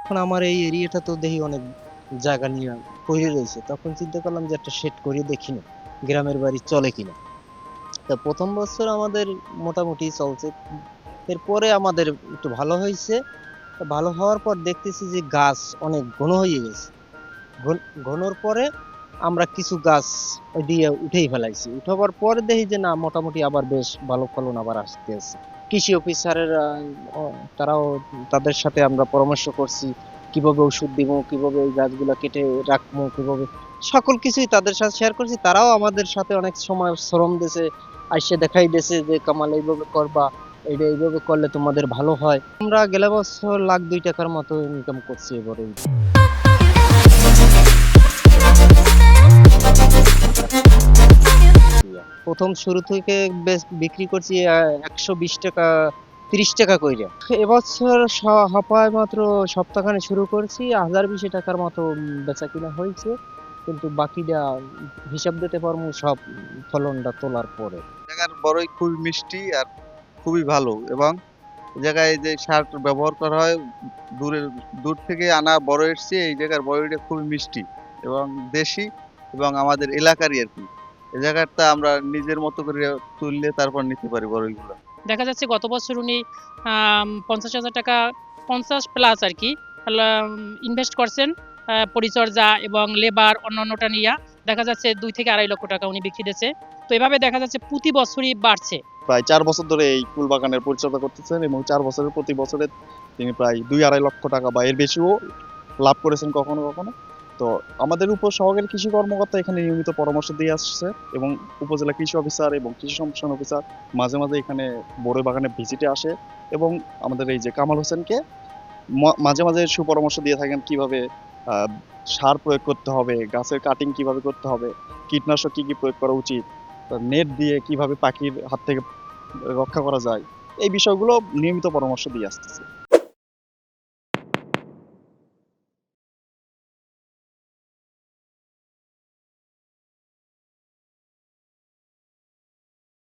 এখন আমার এই এরিয়াটা তো দেখি অনেক জায়গা নিয়ে পড়ে রয়েছে, তখন চিন্তা করলাম যে একটা সেট করে দেখি না গ্রামের বাড়ি চলে কিনা। তা প্রথম বছর আমাদের মোটামুটি চলছে, এরপরে আমাদের একটু ভালো হয়েছে। তা ভালো হওয়ার পর দেখতেছি যে গাছ অনেক ঘন হয়ে গেছে। ঘনর পরে আমরা কিছু গাছ ওই দিয়ে উঠেই ফেলাইছি, উঠাবার পরে দেখি যে না, মোটামুটি আবার বেশ ভালো ফলন আবার আসতে আছে। কৃষি অফিসারের তারাও, তাদের সাথে আমরা পরামর্শ করছি কিভাবে ওষুধ দিব, কিভাবে এই গাছগুলা কেটে রাখবো, কিভাবে সকল কিছুই তাদের সাথে শেয়ার করছি। তারাও আমাদের সাথে অনেক সময় শ্রম দিয়েছে, আইসে দেখাই দিয়েছে যে কামাল এইভাবে করবা, এইটা এইভাবে করলে তোমাদের ভালো হয়। আমরা গেলে বছর লাখ 2 টাকার মতো ইনকাম করছি এবারে। প্রথম শুরু থেকে বেশ বিক্রি করছি 120 টাকা, 30 টাকা কইরা। এবছর হাপায় মাত্র সপ্তাহখানে শুরু করছি, 1020 টাকার মতো বেচা কিনা হয়েছে, কিন্তু বাকিটা হিসাব দিতে পারবো সব ফলনটা তোলার পরে। জায়গার বড়ই খুবই মিষ্টি আর খুবই ভালো, এবং এই জায়গায় যে সার ব্যবহার করা হয় দূর থেকে আনা বড়ইয়ের চেয়ে এই জায়গার বড়ইটা খুবই মিষ্টি এবং দেশি, এবং আমাদের এলাকারই আর কি। এই জায়গাটা আমরা নিজের মতো করে তুললে তারপর নিতে পারি বড়ইগুলো। দেখা যাচ্ছে গত বছর উনি 50,000 টাকা, 50+ আর কি ইনভেস্ট করছেন, পরিচর্যা এবং লেবার অন্যান্যটা নিয়ে। দেখা যাচ্ছে 2 থেকে 2.5 লক্ষ টাকা উনি বিক্রি দিয়েছে। তো এভাবে দেখা যাচ্ছে প্রতি বছরই বাড়ছে। প্রায় 4 বছর ধরে এই ফুল বাগানের পরিচর্যা করতেছেন, এবং 4 বছরের প্রতি বছরে তিনি প্রায় 2-2.5 লক্ষ টাকা বা এর বেশিও লাভ করেছেন কখনো কখনো। তো আমাদের উপসহকারী কৃষি কর্মকর্তা এখানে নিয়মিত পরামর্শ দিয়ে আসছে, এবং উপজেলা কৃষি অফিসার এবং কৃষি সম্প্রসারণ অফিসার মাঝে মাঝে এখানে বড়ই বাগানে ভিজিটে আসে, এবং আমাদের এই যে কামাল হোসেনকে মাঝে মাঝে সুপরামর্শ দিয়ে থাকেন কিভাবে আহ, সার প্রয়োগ করতে হবে, গাছের কাটিং কিভাবে করতে হবে, কীটনাশক কি কি প্রয়োগ করা উচিত, নেট দিয়ে কিভাবে পাখির হাত থেকে রক্ষা করা যায়, এই বিষয়গুলো নিয়মিত পরামর্শ দিয়ে আসতেছে।